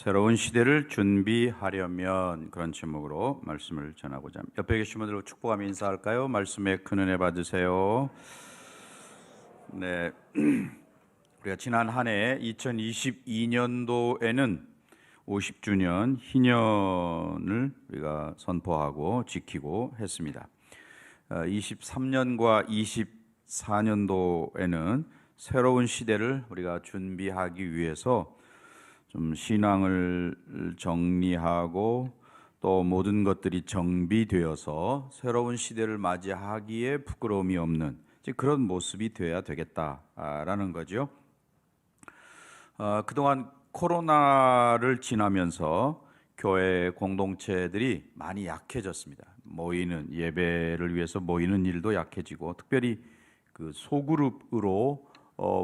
새로운 시대를 준비하려면, 그런 제목으로 말씀을 전하고자 합니다. 옆에 계신 분들 축복하며 인사할까요? 말씀에 큰 은혜 받으세요. 네, 우리가 지난 한 해 2022년도에는 50주년 희년을 우리가 선포하고 지키고 했습니다. 23년과 24년도에는 새로운 시대를 우리가 준비하기 위해서 좀 신앙을 정리하고 또 모든 것들이 정비되어서 새로운 시대를 맞이하기에 부끄러움이 없는 그런 모습이 되어야 되겠다라는 거죠. 그동안 코로나를 지나면서 교회 공동체들이 많이 약해졌습니다. 모이는 예배를 위해서 모이는 일도 약해지고, 특별히 그 소그룹으로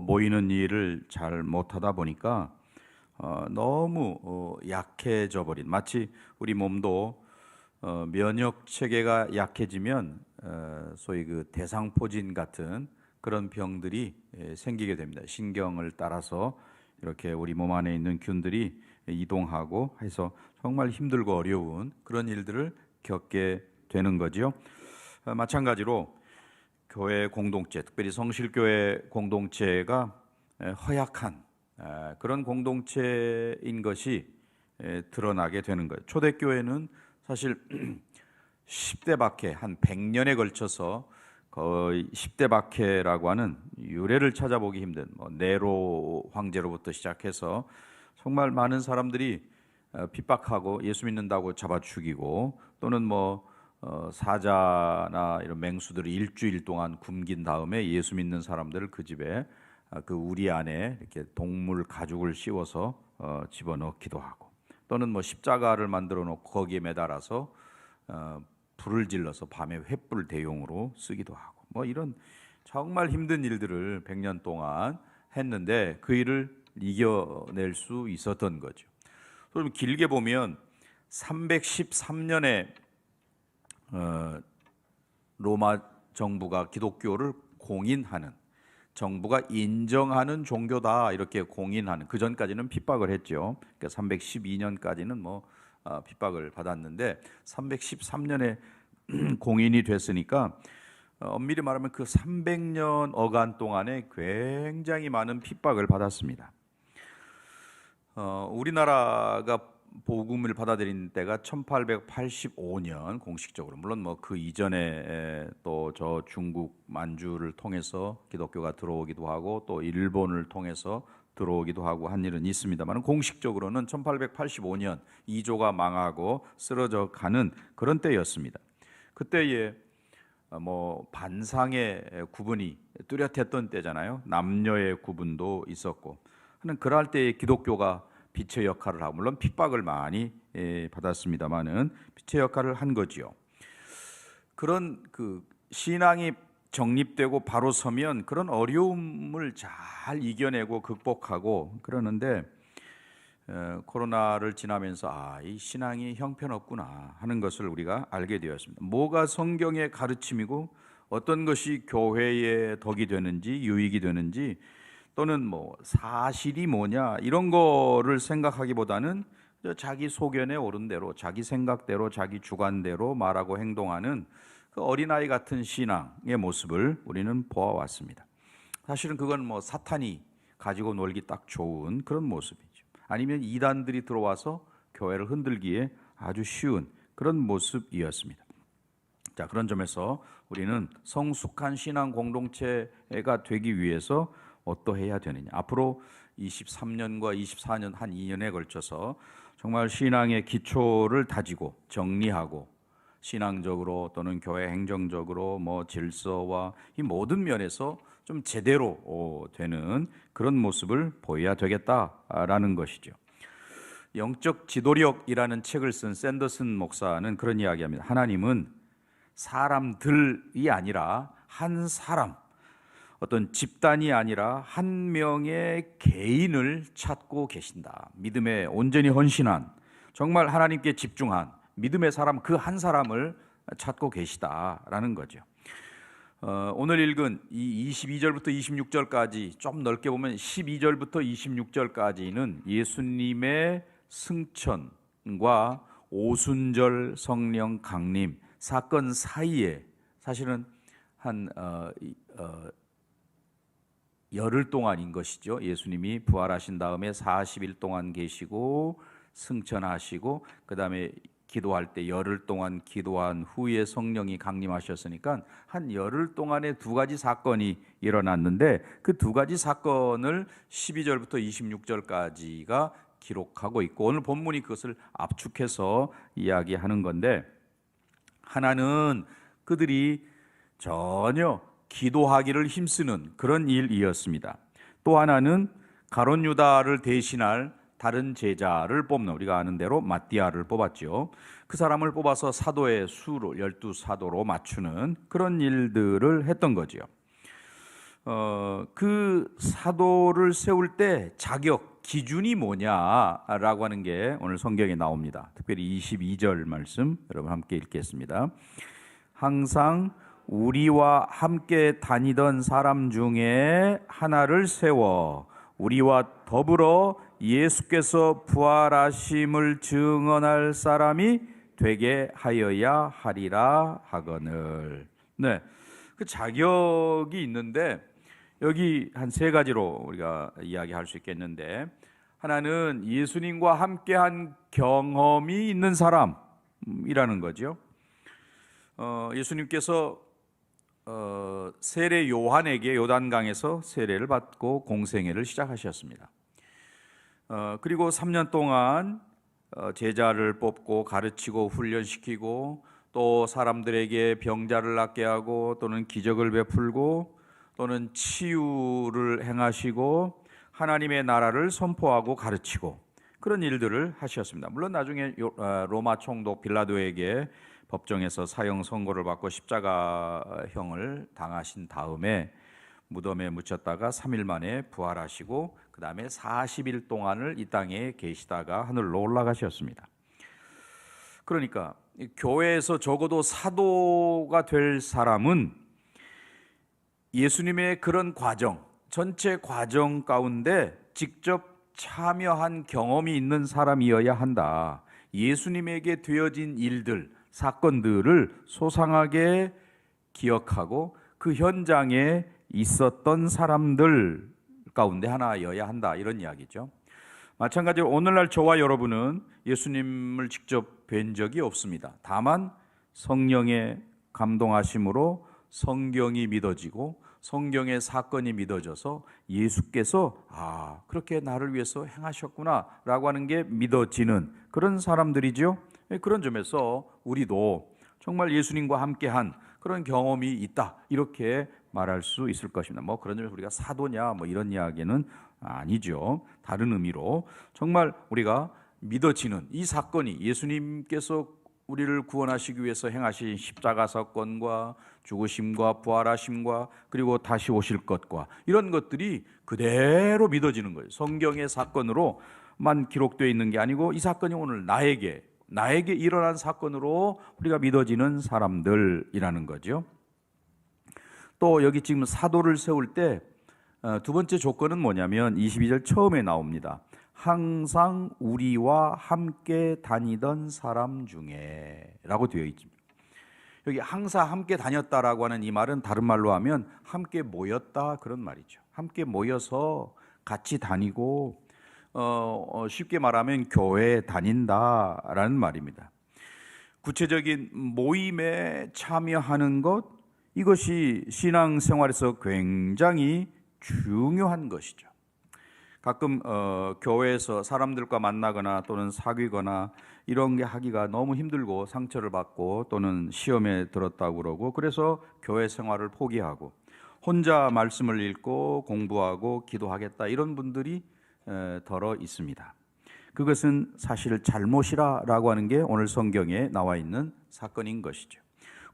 모이는 일을 잘 못하다 보니까 너무 약해져 버린, 마치 우리 몸도 면역 체계가 약해지면 소위 그 대상포진 같은 그런 병들이 생기게 됩니다. 신경을 따라서 이렇게 우리 몸 안에 있는 균들이 이동하고 해서 정말 힘들고 어려운 그런 일들을 겪게 되는 거죠. 마찬가지로 교회 공동체, 특별히 성실교회 공동체가 허약한 그런 공동체인 것이 드러나게 되는 거예요. 초대교회는 사실 10대 박해, 한 100년에 걸쳐서 거의 10대 박해라고 하는 유래를 찾아보기 힘든 네로 황제로부터 시작해서 정말 많은 사람들이 핍박하고 예수 믿는다고 잡아 죽이고, 또는 사자나 이런 맹수들을 일주일 동안 굶긴 다음에 예수 믿는 사람들을 그 집에 그 우리 안에 이렇게 동물 가죽을 씌워서 집어넣기도 하고, 또는 십자가를 만들어 놓고 거기에 매달아서 불을 질러서 밤에 횃불 대용으로 쓰기도 하고, 이런 정말 힘든 일들을 100년 동안 했는데 그 일을 이겨낼 수 있었던 거죠. 그럼 길게 보면 313년에 로마 정부가 기독교를 공인하는, 정부가 인정하는 종교다 이렇게 공인하는, 그 전까지는 핍박을 했죠. 그러니까 312년까지는 핍박을 받았는데 313년에 공인이 됐으니까 엄밀히 말하면 그 300년 어간 동안에 굉장히 많은 핍박을 받았습니다. 우리나라가 복음을 받아들인 때가 1885년 공식적으로, 물론 그 이전에 또 저 중국 만주를 통해서 기독교가 들어오기도 하고 또 일본을 통해서 들어오기도 하고 한 일은 있습니다만, 공식적으로는 1885년 이조가 망하고 쓰러져 가는 그런 때였습니다. 그때에 반상의 구분이 뚜렷했던 때잖아요. 남녀의 구분도 있었고 하는, 그럴 때에 기독교가 빛의 역할을 하고, 물론 핍박을 많이 받았습니다만은 빛의 역할을 한 거지요. 그런 그 신앙이 정립되고 바로 서면 그런 어려움을 잘 이겨내고 극복하고 그러는데, 코로나를 지나면서 이 신앙이 형편없구나 하는 것을 우리가 알게 되었습니다. 뭐가 성경의 가르침이고 어떤 것이 교회의 덕이 되는지 유익이 되는지, 또는 사실이 뭐냐 이런 거를 생각하기보다는 자기 소견에 오른 대로, 자기 생각대로, 자기 주관대로 말하고 행동하는 그 어린아이 같은 신앙의 모습을 우리는 보아왔습니다. 사실은 그건 사탄이 가지고 놀기 딱 좋은 그런 모습이죠. 아니면 이단들이 들어와서 교회를 흔들기에 아주 쉬운 그런 모습이었습니다. 자, 그런 점에서 우리는 성숙한 신앙 공동체가 되기 위해서 어떠해야 되느냐, 앞으로 23년과 24년 한 2년에 걸쳐서 정말 신앙의 기초를 다지고 정리하고, 신앙적으로 또는 교회 행정적으로 질서와 이 모든 면에서 좀 제대로 되는 그런 모습을 보여야 되겠다라는 것이죠. 영적 지도력이라는 책을 쓴 샌더슨 목사는 그런 이야기합니다. 하나님은 사람들이 아니라 한 사람, 어떤 집단이 아니라 한 명의 개인을 찾고 계신다. 믿음에 온전히 헌신한, 정말 하나님께 집중한 믿음의 사람, 그 한 사람을 찾고 계시다라는 거죠. 오늘 읽은 이 22절부터 26절까지 좀 넓게 보면 12절부터 26절까지는 예수님의 승천과 오순절 성령 강림 사건 사이에 사실은 한 열흘 동안인 것이죠. 예수님이 부활하신 다음에 40일 동안 계시고 승천하시고 그 다음에 기도할 때 열흘 동안 기도한 후에 성령이 강림하셨으니까 한 열흘 동안에 두 가지 사건이 일어났는데 그 두 가지 사건을 12절부터 26절까지가 기록하고 있고 오늘 본문이 그것을 압축해서 이야기하는 건데, 하나는 그들이 전혀 기도하기를 힘쓰는 그런 일이었습니다. 또 하나는 가룟 유다를 대신할 다른 제자를 뽑는, 우리가 아는 대로 마띠아를 뽑았죠. 그 사람을 뽑아서 사도의 수로 12사도로 맞추는 그런 일들을 했던 거죠. 그 사도를 세울 때 자격 기준이 뭐냐라고 하는 게 오늘 성경에 나옵니다. 특별히 22절 말씀 여러분 함께 읽겠습니다. 항상 우리와 함께 다니던 사람 중에 하나를 세워 우리와 더불어 예수께서 부활하심을 증언할 사람이 되게 하여야 하리라 하거늘. 네, 그 자격이 있는데 여기 한 세 가지로 우리가 이야기할 수 있겠는데, 하나는 예수님과 함께한 경험이 있는 사람이라는 거죠. 예수님께서 세례 요한에게 요단강에서 세례를 받고 공생애를 시작하셨습니다. 그리고 3년 동안 제자를 뽑고 가르치고 훈련시키고 또 사람들에게 병자를 낫게 하고 또는 기적을 베풀고 또는 치유를 행하시고 하나님의 나라를 선포하고 가르치고 그런 일들을 하셨습니다. 물론 나중에 로마 총독 빌라도에게 법정에서 사형 선고를 받고 십자가형을 당하신 다음에 무덤에 묻혔다가 3일 만에 부활하시고 그 다음에 40일 동안을 이 땅에 계시다가 하늘로 올라가셨습니다. 그러니까 교회에서 적어도 사도가 될 사람은 예수님의 그런 과정, 전체 과정 가운데 직접 참여한 경험이 있는 사람이어야 한다. 예수님에게 되어진 일들, 사건들을 소상하게 기억하고 그 현장에 있었던 사람들 가운데 하나여야 한다, 이런 이야기죠. 마찬가지로 오늘날 저와 여러분은 예수님을 직접 뵌 적이 없습니다. 다만 성령의 감동하심으로 성경이 믿어지고 성경의 사건이 믿어져서 예수께서 그렇게 나를 위해서 행하셨구나 라고 하는 게 믿어지는 그런 사람들이죠. 그런 점에서 우리도 정말 예수님과 함께한 그런 경험이 있다, 이렇게 말할 수 있을 것입니다. 그런 점에서 우리가 사도냐 이런 이야기는 아니죠. 다른 의미로 정말 우리가 믿어지는 이 사건이 예수님께서 우리를 구원하시기 위해서 행하신 십자가 사건과 죽으심과 부활하심과 그리고 다시 오실 것과 이런 것들이 그대로 믿어지는 거예요. 성경의 사건으로만 기록되어 있는 게 아니고 이 사건이 오늘 나에게 일어난 사건으로 우리가 믿어지는 사람들이라는 거죠. 또 여기 지금 사도를 세울 때 두 번째 조건은 뭐냐면 22절 처음에 나옵니다. 항상 우리와 함께 다니던 사람 중에 라고 되어 있습니다. 여기 항상 함께 다녔다라고 하는 이 말은 다른 말로 하면 함께 모였다, 그런 말이죠. 함께 모여서 같이 다니고 쉽게 말하면 교회에 다닌다라는 말입니다. 구체적인 모임에 참여하는 것, 이것이 신앙생활에서 굉장히 중요한 것이죠. 가끔 교회에서 사람들과 만나거나 또는 사귀거나 이런 게 하기가 너무 힘들고 상처를 받고 또는 시험에 들었다고 그러고 그래서 교회 생활을 포기하고 혼자 말씀을 읽고 공부하고 기도하겠다, 이런 분들이 더러 있습니다. 그것은 사실 잘못이라고 하는 게 오늘 성경에 나와 있는 사건인 것이죠.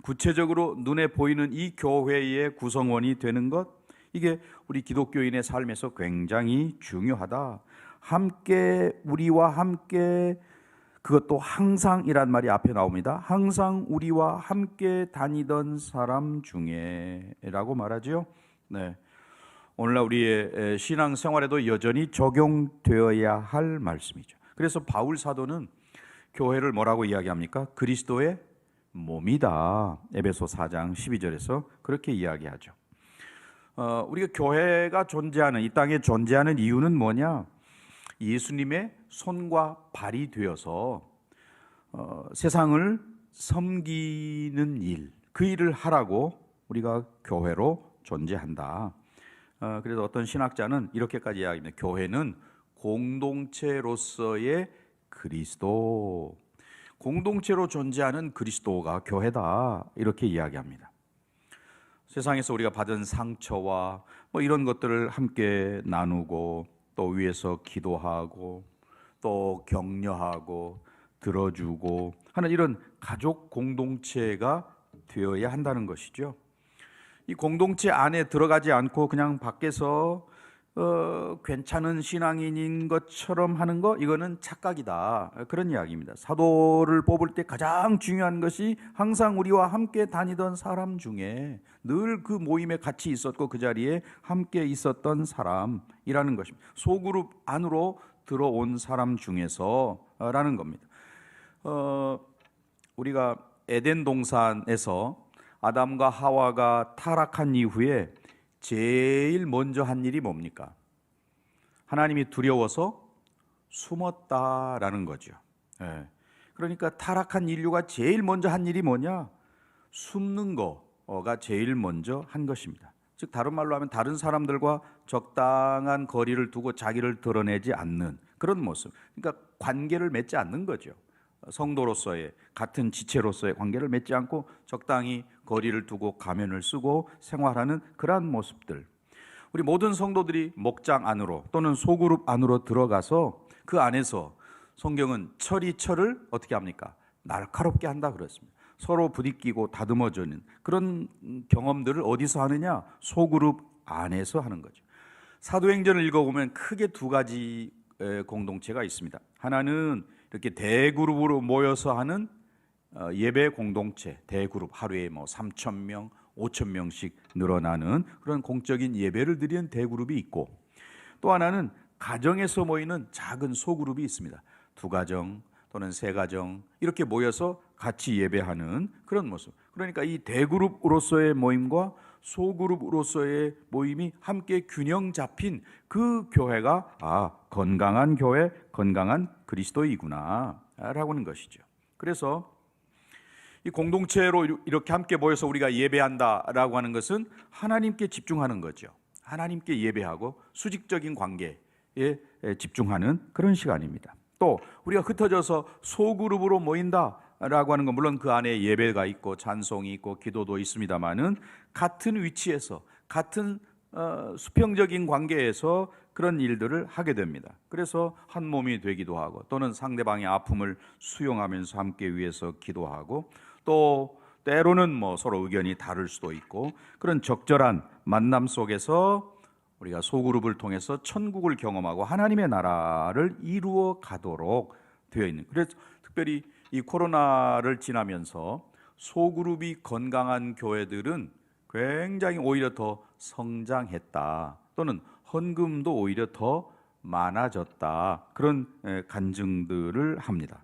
구체적으로 눈에 보이는 이 교회의 구성원이 되는 것, 이게 우리 기독교인의 삶에서 굉장히 중요하다. 함께, 우리와 함께, 그것도 항상이란 말이 앞에 나옵니다. 항상 우리와 함께 다니던 사람 중에 라고 말하죠. 네. 오늘날 우리의 신앙생활에도 여전히 적용되어야 할 말씀이죠. 그래서 바울 사도는 교회를 뭐라고 이야기합니까? 그리스도의 몸이다. 에베소 4장 12절에서 그렇게 이야기하죠. 우리가 교회가 존재하는, 이 땅에 존재하는 이유는 뭐냐? 예수님의 손과 발이 되어서 세상을 섬기는 일, 그 일을 하라고 우리가 교회로 존재한다. 그래서 어떤 신학자는 이렇게까지 이야기합니다. 교회는 공동체로서의 그리스도, 공동체로 존재하는 그리스도가 교회다, 이렇게 이야기합니다. 세상에서 우리가 받은 상처와 뭐 이런 것들을 함께 나누고, 또 위에서 기도하고, 또 격려하고 들어주고 하는 이런 가족 공동체가 되어야 한다는 것이죠. 이 공동체 안에 들어가지 않고 그냥 밖에서 괜찮은 신앙인인 것처럼 하는 거, 이거는 착각이다, 그런 이야기입니다. 사도를 뽑을 때 가장 중요한 것이 항상 우리와 함께 다니던 사람 중에 늘 그 모임에 같이 있었고 그 자리에 함께 있었던 사람이라는 것입니다. 소그룹 안으로 들어온 사람 중에서 라는 겁니다. 우리가 에덴 동산에서 아담과 하와가 타락한 이후에 제일 먼저 한 일이 뭡니까? 하나님이 두려워서 숨었다라는 거죠. 그러니까 타락한 인류가 제일 먼저 한 일이 뭐냐? 숨는 거가 제일 먼저 한 것입니다. 즉 다른 말로 하면 다른 사람들과 적당한 거리를 두고 자기를 드러내지 않는 그런 모습. 그러니까 관계를 맺지 않는 거죠. 성도로서의, 같은 지체로서의 관계를 맺지 않고 적당히 거리를 두고 가면을 쓰고 생활하는 그러한 모습들. 우리 모든 성도들이 목장 안으로 또는 소그룹 안으로 들어가서 그 안에서 성경은 철이 어떻게 합니까? 날카롭게 한다 그랬습니다. 서로 부딪히고 다듬어주는 그런 경험들을 어디서 하느냐? 소그룹 안에서 하는 거죠. 사도행전을 읽어보면 크게 두 가지 공동체가 있습니다. 하나는 이렇게 대그룹으로 모여서 하는 예배 공동체, 대그룹, 하루에 뭐 3,000명, 5,000명씩 늘어나는 그런 공적인 예배를 드리는 대그룹이 있고, 또 하나는 가정에서 모이는 작은 소그룹이 있습니다. 2가정 또는 3가정 이렇게 모여서 같이 예배하는 그런 모습. 그러니까 이 대그룹으로서의 모임과 소그룹으로서의 모임이 함께 균형 잡힌 그 교회가 건강한 교회, 건강한 그리스도이구나 라고 하는 것이죠. 그래서 이 공동체로 이렇게 함께 모여서 우리가 예배한다라고 하는 것은 하나님께 집중하는 거죠. 하나님께 예배하고 수직적인 관계에 집중하는 그런 시간입니다. 또 우리가 흩어져서 소그룹으로 모인다라고 하는 건 물론 그 안에 예배가 있고 찬송이 있고 기도도 있습니다만은 같은 위치에서 같은 수평적인 관계에서 그런 일들을 하게 됩니다. 그래서 한 몸이 되기도 하고 또는 상대방의 아픔을 수용하면서 함께 위해서 기도하고, 또 때로는 뭐 서로 의견이 다를 수도 있고, 그런 적절한 만남 속에서 우리가 소그룹을 통해서 천국을 경험하고 하나님의 나라를 이루어 가도록 되어 있는, 그래서 특별히 이 코로나를 지나면서 소그룹이 건강한 교회들은 굉장히 오히려 더 성장했다, 또는 헌금도 오히려 더 많아졌다, 그런 간증들을 합니다.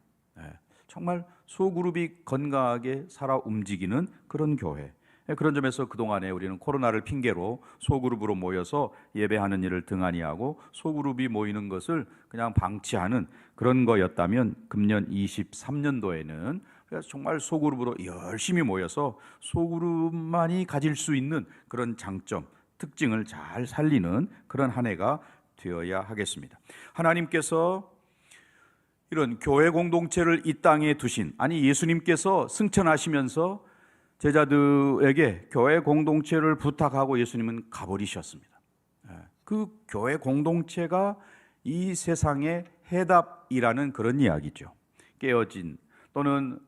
정말 소그룹이 건강하게 살아 움직이는 그런 교회. 그런 점에서 그동안에 우리는 코로나를 핑계로 소그룹으로 모여서 예배하는 일을 등한히 하고 소그룹이 모이는 것을 그냥 방치하는 그런 거였다면, 금년 23년도에는 그래서 정말 소그룹으로 열심히 모여서 소그룹만이 가질 수 있는 그런 장점, 특징을 잘 살리는 그런 한 해가 되어야 하겠습니다. 하나님께서 이런 교회 공동체를 이 땅에 두신, 아니 예수님께서 승천하시면서 제자들에게 교회 공동체를 부탁하고 예수님은 가버리셨습니다. 그 교회 공동체가 이 세상의 해답이라는 그런 이야기죠. 깨어진 또는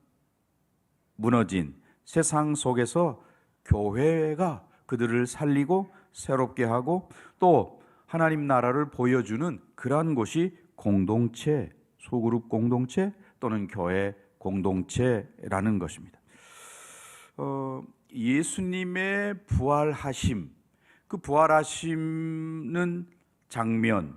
무너진 세상 속에서 교회가 그들을 살리고 새롭게 하고 또 하나님 나라를 보여주는 그러한 곳이 공동체, 소그룹 공동체 또는 교회 공동체라는 것입니다. 예수님의 부활하심, 그 부활하시는 장면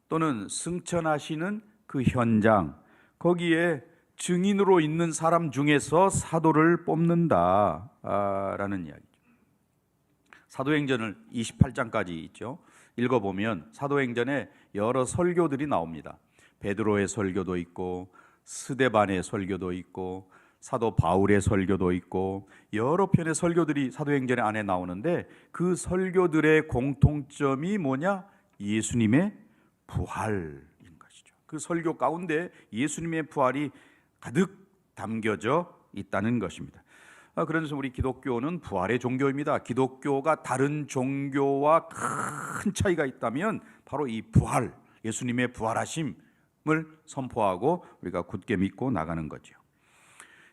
또는 승천하시는 그 현장, 거기에 증인으로 있는 사람 중에서 사도를 뽑는다라는 이야기죠. 사도행전을 28장까지 있죠. 읽어보면 사도행전에 여러 설교들이 나옵니다. 베드로의 설교도 있고 스데반의 설교도 있고 사도 바울의 설교도 있고 여러 편의 설교들이 사도행전의 안에 나오는데 그 설교들의 공통점이 뭐냐? 예수님의 부활인 것이죠. 그 설교 가운데 예수님의 부활이 가득 담겨져 있다는 것입니다. 그래서 우리 기독교는 부활의 종교입니다. 기독교가 다른 종교와 큰 차이가 있다면 바로 이 부활, 예수님의 부활하심을 선포하고 우리가 굳게 믿고 나가는 거죠.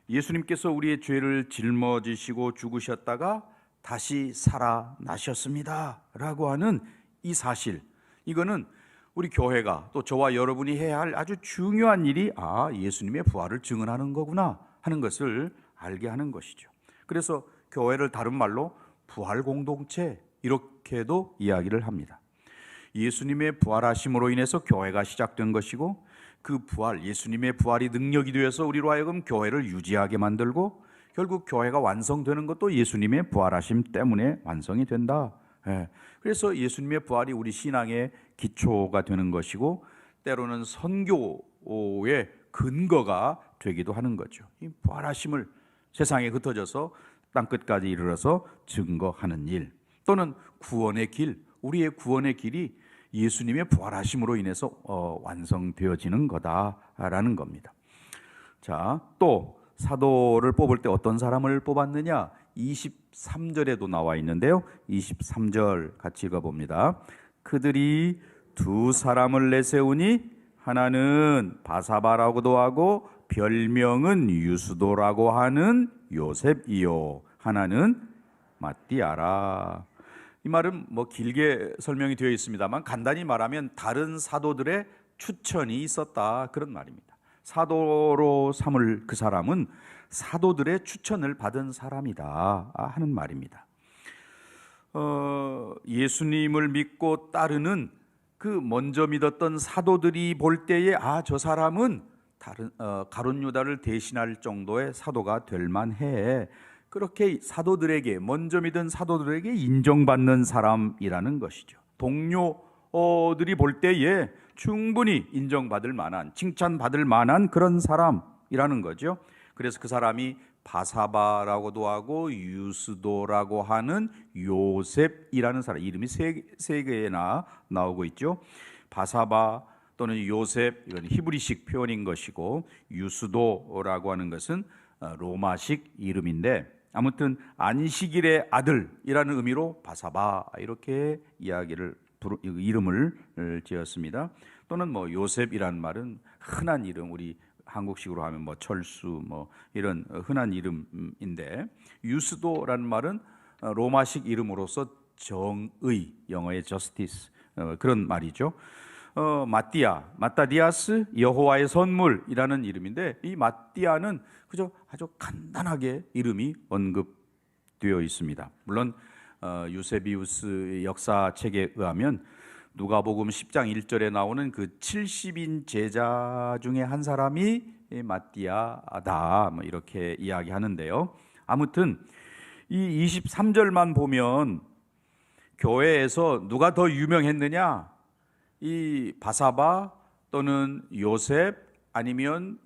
예수님께서 우리의 죄를 짊어지시고 죽으셨다가 다시 살아나셨습니다 라고 하는 이 사실, 이거는 우리 교회가 또 저와 여러분이 해야 할 아주 중요한 일이 예수님의 부활을 증언하는 거구나 하는 것을 알게 하는 것이죠. 그래서 교회를 다른 말로 부활 공동체 이렇게도 이야기를 합니다. 예수님의 부활하심으로 인해서 교회가 시작된 것이고 그 부활, 예수님의 부활이 능력이 되어서 우리로 하여금 교회를 유지하게 만들고 결국 교회가 완성되는 것도 예수님의 부활하심 때문에 완성이 된다. 그래서 예수님의 부활이 우리 신앙의 기초가 되는 것이고 때로는 선교의 근거가 되기도 하는 거죠. 이 부활하심을 세상에 흩어져서 땅끝까지 이르러서 증거하는 일, 또는 구원의 길, 우리의 구원의 길이 예수님의 부활하심으로 인해서 완성되어지는 거다라는 겁니다. 자, 또 사도를 뽑을 때 어떤 사람을 뽑았느냐? 23절에도 나와 있는데요. 23절 같이 읽어봅니다. 그들이 두 사람을 내세우니 하나는 바사바라고도 하고 별명은 유스도라고 하는 요셉이요, 하나는 마띠아라. 이 말은 길게 설명이 되어 있습니다만 간단히 말하면 다른 사도들의 추천이 있었다, 그런 말입니다. 사도로 삼을 그 사람은 사도들의 추천을 받은 사람이다 하는 말입니다. 예수님을 믿고 따르는 그 먼저 믿었던 사도들이 볼 때에 저 사람은 가룟 유다를 대신할 정도의 사도가 될 만해, 그렇게 사도들에게, 먼저 믿은 사도들에게 인정받는 사람이라는 것이죠. 동료들이 볼 때에 충분히 인정받을 만한, 칭찬받을 만한 그런 사람이라는 거죠. 그래서 그 사람이 바사바라고도 하고 유스도라고 하는 요셉이라는 사람, 이름이 세 개나 나오고 있죠. 바사바 또는 요셉, 이건 히브리식 표현인 것이고 유스도라고 하는 것은 로마식 이름인데, 아무튼 안식일의 아들이라는 의미로 바사바 이렇게 이름을 지었습니다. 또는 요셉이라는 말은 흔한 이름, 우리 한국식으로 하면 철수 이런 흔한 이름인데, 유스도라는 말은 로마식 이름으로서 정의, 영어의 justice 그런 말이죠. 마따디아스, 여호와의 선물이라는 이름인데, 이 마띠아는 그저 아주 간단하게 이름이 언급되어 있습니다. 물론 유세비우스의 역사책에 의하면 누가복음 10장 1절에 나오는 그 70인 제자 중에 한 사람이 마띠아다 이렇게 이야기하는데요. 아무튼 이 23절만 보면 교회에서 누가 더 유명했느냐? 이 바사바 또는 요셉 아니면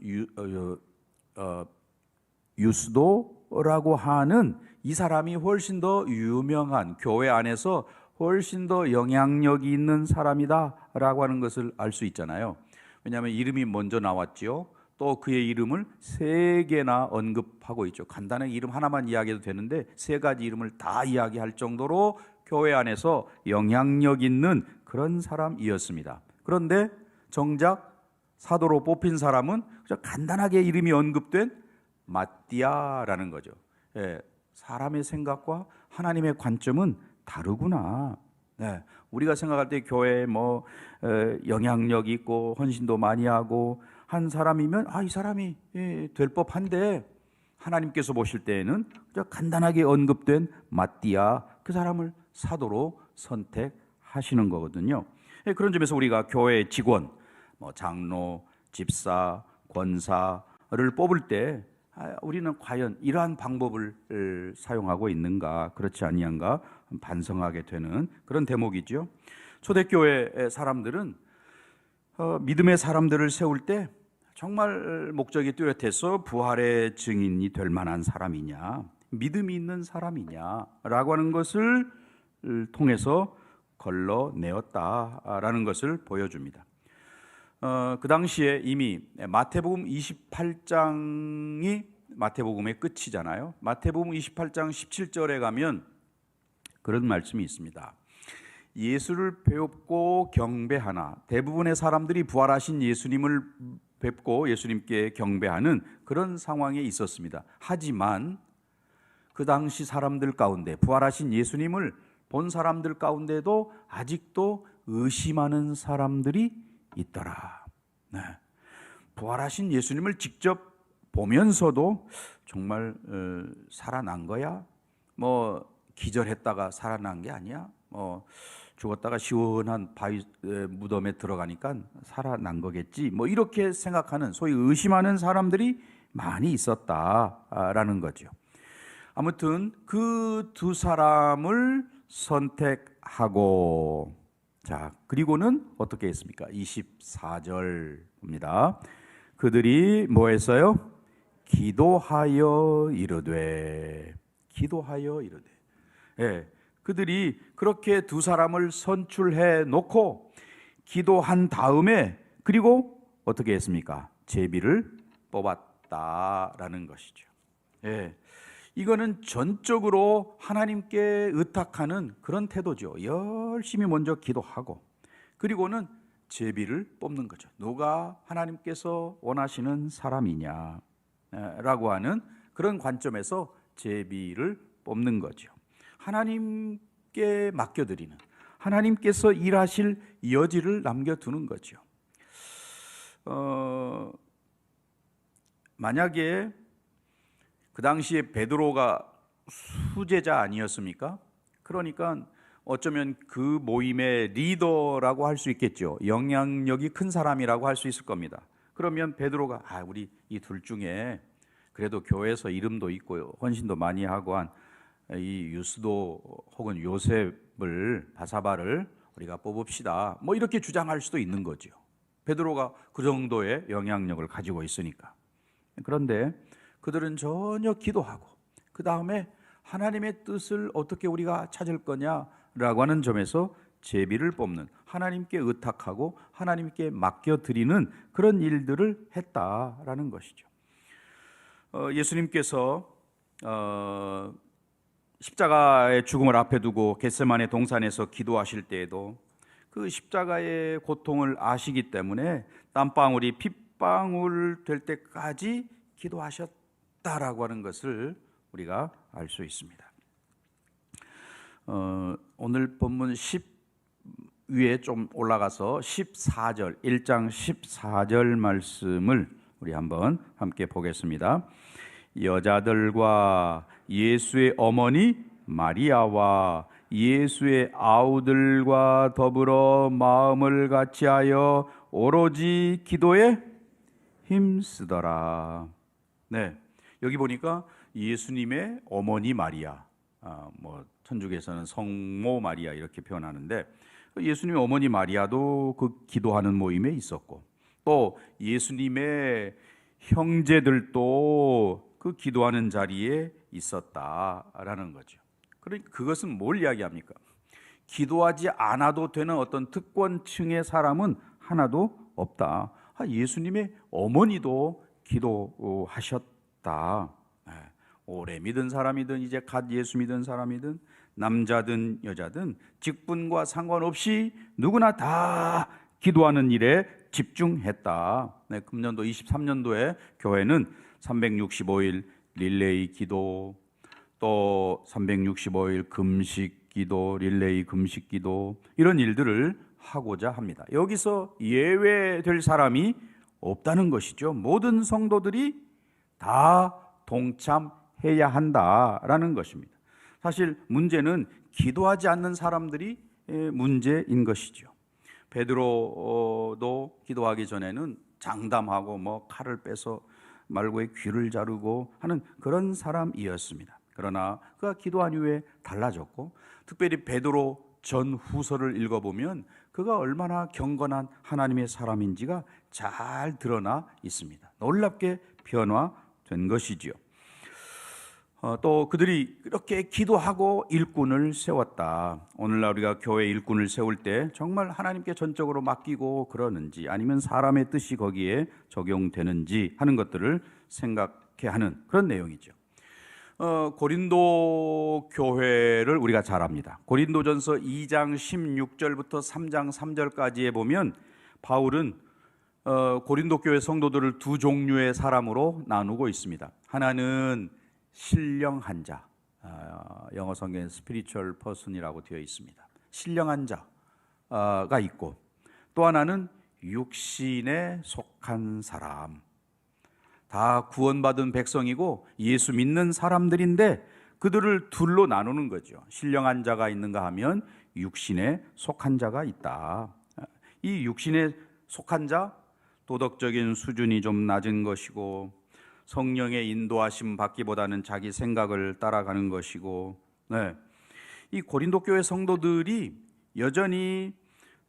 유스도라고 하는 이 사람이 훨씬 더 유명한, 교회 안에서 훨씬 더 영향력이 있는 사람이다라고 하는 것을 알 수 있잖아요. 왜냐하면 이름이 먼저 나왔죠. 또 그의 이름을 세 개나 언급하고 있죠. 간단하게 이름 하나만 이야기해도 되는데 세 가지 이름을 다 이야기할 정도로 교회 안에서 영향력 있는 그런 사람이었습니다. 그런데 정작 사도로 뽑힌 사람은 간단하게 이름이 언급된 마띠아라는 거죠. 사람의 생각과 하나님의 관점은 다르구나. 우리가 생각할 때 교회에 영향력 있고 헌신도 많이 하고 한 사람이면 이 사람이 될 법한데, 하나님께서 보실 때에는 간단하게 언급된 마띠아, 그 사람을 사도로 선택하시는 거거든요. 그런 점에서 우리가 교회 직원, 장로, 집사, 권사를 뽑을 때 우리는 과연 이러한 방법을 사용하고 있는가, 그렇지 아니한가 반성하게 되는 그런 대목이죠. 초대교회 사람들은 믿음의 사람들을 세울 때 정말 목적이 뚜렷해서 부활의 증인이 될 만한 사람이냐, 믿음이 있는 사람이냐라고 하는 것을 통해서 걸러내었다라는 것을 보여줍니다. 그 당시에 이미 마태복음 28장이 마태복음의 끝이잖아요. 마태복음 28장 17절에 가면 그런 말씀이 있습니다. 예수를 뵙고 경배하나, 대부분의 사람들이 부활하신 예수님을 뵙고 예수님께 경배하는 그런 상황에 있었습니다. 하지만 그 당시 사람들 가운데, 부활하신 예수님을 본 사람들 가운데도 아직도 의심하는 사람들이 있더라. 네. 부활하신 예수님을 직접 보면서도 정말 살아난 거야? 뭐 기절했다가 살아난 게 아니야? 뭐 죽었다가 시원한 바위 무덤에 들어가니까 살아난 거겠지? 뭐 이렇게 생각하는, 소위 의심하는 사람들이 많이 있었다라는 거죠. 아무튼 그 두 사람을 선택하고, 자, 그리고는 어떻게 했습니까? 24절입니다. 그들이 뭐 했어요? 기도하여 이르되. 예, 그들이 그렇게 두 사람을 선출해 놓고 기도한 다음에, 그리고 어떻게 했습니까? 제비를 뽑았다라는 것이죠. 예, 이거는 전적으로 하나님께 의탁하는 그런 태도죠. 열심히 먼저 기도하고, 그리고는 제비를 뽑는 거죠. 누가 하나님께서 원하시는 사람이냐 라고 하는 그런 관점에서 제비를 뽑는 거죠. 하나님께 맡겨드리는, 하나님께서 일하실 여지를 남겨두는 거죠. 만약에 그 당시에 베드로가 수제자 아니었습니까? 그러니까 어쩌면 그 모임의 리더라고 할 수 있겠죠. 영향력이 큰 사람이라고 할 수 있을 겁니다. 그러면 베드로가 우리 이 둘 중에 그래도 교회에서 이름도 있고 헌신도 많이 하고 한 이 유스도 혹은 요셉을, 바사바를 우리가 뽑읍시다, 뭐 이렇게 주장할 수도 있는 거죠. 베드로가 그 정도의 영향력을 가지고 있으니까. 그런데 그들은 전혀 기도하고, 그 다음에 하나님의 뜻을 어떻게 우리가 찾을 거냐라고 하는 점에서 제비를 뽑는, 하나님께 의탁하고 하나님께 맡겨드리는 그런 일들을 했다라는 것이죠. 예수님께서 십자가의 죽음을 앞에 두고 겟세마네 동산에서 기도하실 때에도 그 십자가의 고통을 아시기 때문에 땀방울이 핏방울 될 때까지 기도하셨다라고 하는 것을 우리가 알 수 있습니다. 오늘 본문 10 위에 좀 올라가서 14절, 1장 14절 말씀을 우리 한번 함께 보겠습니다. 여자들과 예수의 어머니 마리아와 예수의 아우들과 더불어 마음을 같이하여 오로지 기도에 힘쓰더라. 네, 여기 보니까 예수님의 어머니 마리아, 뭐 천주교에서는 성모 마리아 이렇게 표현하는데, 예수님의 어머니 마리아도 그 기도하는 모임에 있었고, 또 예수님의 형제들도 그 기도하는 자리에 있었다라는 거죠. 그러니까 그것은 뭘 이야기합니까? 기도하지 않아도 되는 어떤 특권층의 사람은 하나도 없다. 예수님의 어머니도 기도하셨다. 오래 믿은 사람이든 이제 갓 예수 믿은 사람이든 남자든 여자든 직분과 상관없이 누구나 다 기도하는 일에 집중했다. 금년도 23년도에 교회는 365일 릴레이 기도, 또 365일 금식 기도, 릴레이 금식 기도, 이런 일들을 하고자 합니다. 여기서 예외될 사람이 없다는 것이죠. 모든 성도들이 다 동참해야 한다라는 것입니다. 사실 문제는 기도하지 않는 사람들이 문제인 것이죠. 베드로도 기도하기 전에는 장담하고 뭐 칼을 빼서 말고의 귀를 자르고 하는 그런 사람이었습니다. 그러나 그가 기도한 이후에 달라졌고, 특별히 베드로 전후서를 읽어보면 그가 얼마나 경건한 하나님의 사람인지가 잘 드러나 있습니다. 놀랍게 변화된 것이지요. 또 그들이 이렇게 기도하고 일꾼을 세웠다. 오늘날 우리가 교회 일꾼을 세울 때 정말 하나님께 전적으로 맡기고 그러는지, 아니면 사람의 뜻이 거기에 적용되는지 하는 것들을 생각해 하는 그런 내용이죠. 고린도 교회를 우리가 잘 압니다. 고린도전서 2장 16절부터 3장 3절까지에 보면 바울은 고린도 교회 성도들을 두 종류의 사람으로 나누고 있습니다. 하나는 신령한 자, 영어 성경에 spiritual person이라고 되어 있습니다. 신령한 자가 있고, 또 하나는 육신에 속한 사람, 다 구원받은 백성이고 예수 믿는 사람들인데 그들을 둘로 나누는 거죠. 신령한 자가 있는가 하면 육신에 속한 자가 있다. 이 육신에 속한 자, 도덕적인 수준이 좀 낮은 것이고, 성령의 인도하심 받기보다는 자기 생각을 따라가는 것이고, 이 고린도 교회 성도들이 여전히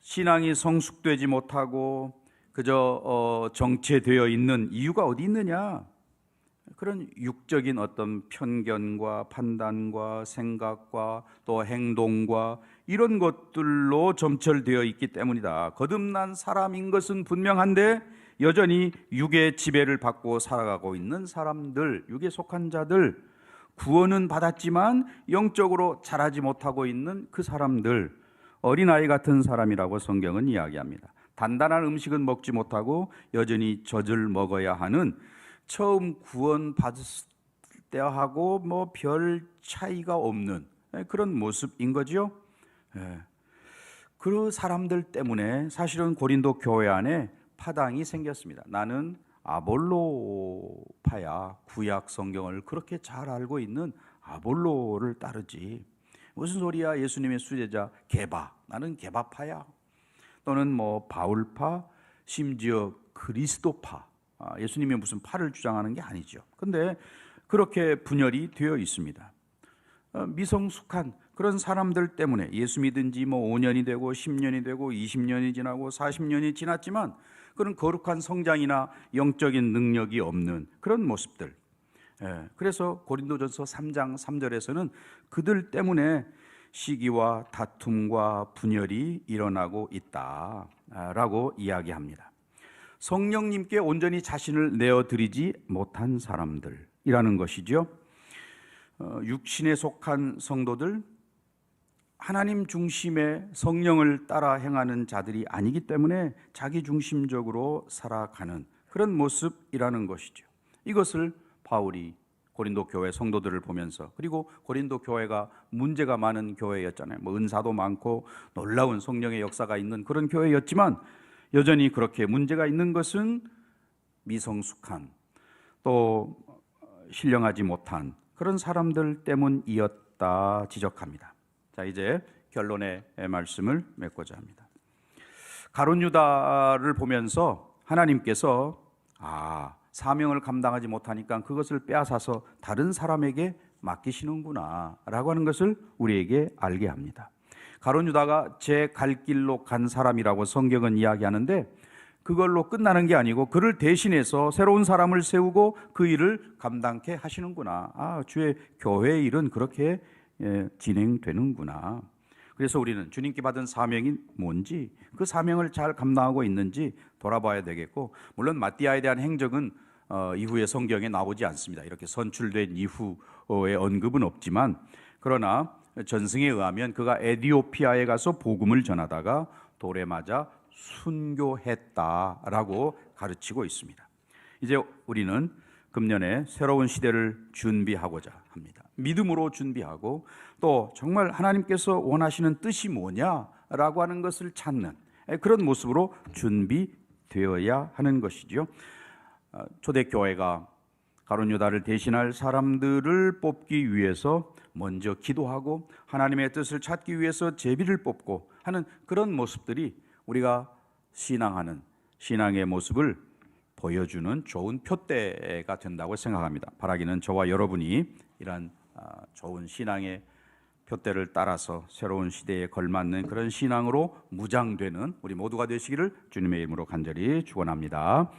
신앙이 성숙되지 못하고 그저 정체되어 있는 이유가 어디 있느냐? 그런 육적인 어떤 편견과 판단과 생각과 또 행동과 이런 것들로 점철되어 있기 때문이다. 거듭난 사람인 것은 분명한데 여전히 육의 지배를 받고 살아가고 있는 사람들, 육에 속한 자들, 구원은 받았지만 영적으로 자라지 못하고 있는 그 사람들, 어린아이 같은 사람이라고 성경은 이야기합니다. 단단한 음식은 먹지 못하고 여전히 젖을 먹어야 하는, 처음 구원받았을 때하고 뭐 별 차이가 없는 그런 모습인 거죠. 그 사람들 때문에 사실은 고린도 교회 안에 파당이 생겼습니다. 나는 아볼로파야. 구약 성경을 그렇게 잘 알고 있는 아볼로를 따르지. 무슨 소리야? 예수님의 수제자 게바. 나는 게바파야. 또는 뭐 바울파, 심지어 그리스도파. 예수님이 무슨 파를 주장하는 게 아니죠. 근데 그렇게 분열이 되어 있습니다. 미성숙한 그런 사람들 때문에 예수 믿은 지 뭐 5년이 되고 10년이 되고 20년이 지나고 40년이 지났지만 그런 거룩한 성장이나 영적인 능력이 없는 그런 모습들. 그래서 고린도전서 3장 3절에서는 그들 때문에 시기와 다툼과 분열이 일어나고 있다라고 이야기합니다. 성령님께 온전히 자신을 내어드리지 못한 사람들이라는 것이죠. 육신에 속한 성도들, 하나님 중심의 성령을 따라 행하는 자들이 아니기 때문에 자기 중심적으로 살아가는 그런 모습이라는 것이죠. 이것을 바울이 고린도 교회 성도들을 보면서, 그리고 고린도 교회가 문제가 많은 교회였잖아요. 뭐 은사도 많고 놀라운 성령의 역사가 있는 그런 교회였지만 여전히 그렇게 문제가 있는 것은 미성숙한, 또 신령하지 못한 그런 사람들 때문이었다 지적합니다. 자, 이제 결론의 말씀을 맺고자 합니다. 가룟 유다를 보면서 하나님께서 사명을 감당하지 못하니까 그것을 빼앗아서 다른 사람에게 맡기시는구나 라고 하는 것을 우리에게 알게 합니다. 가룟 유다가 제 갈 길로 간 사람이라고 성경은 이야기하는데 그걸로 끝나는 게 아니고 그를 대신해서 새로운 사람을 세우고 그 일을 감당케 하시는구나. 주의 교회의 일은 그렇게 진행되는구나. 그래서 우리는 주님께 받은 사명이 뭔지, 그 사명을 잘 감당하고 있는지 돌아봐야 되겠고, 물론 마띠아에 대한 행적은 이후에 성경에 나오지 않습니다. 이렇게 선출된 이후의 언급은 없지만, 그러나 전승에 의하면 그가 에디오피아에 가서 복음을 전하다가 돌에 맞아 순교했다라고 가르치고 있습니다. 이제 우리는 금년에 새로운 시대를 준비하고자 합니다. 믿음으로 준비하고 또 정말 하나님께서 원하시는 뜻이 뭐냐라고 하는 것을 찾는 그런 모습으로 준비되어야 하는 것이죠. 초대교회가 가룟 유다를 대신할 사람들을 뽑기 위해서 먼저 기도하고 하나님의 뜻을 찾기 위해서 제비를 뽑고 하는 그런 모습들이 우리가 신앙하는 신앙의 모습을 보여주는 좋은 표대가 된다고 생각합니다. 바라기는 저와 여러분이 이러한 좋은 신앙의 표대를 따라서 새로운 시대에 걸맞는 그런 신앙으로 무장되는 우리 모두가 되시기를 주님의 이름으로 간절히 축원합니다.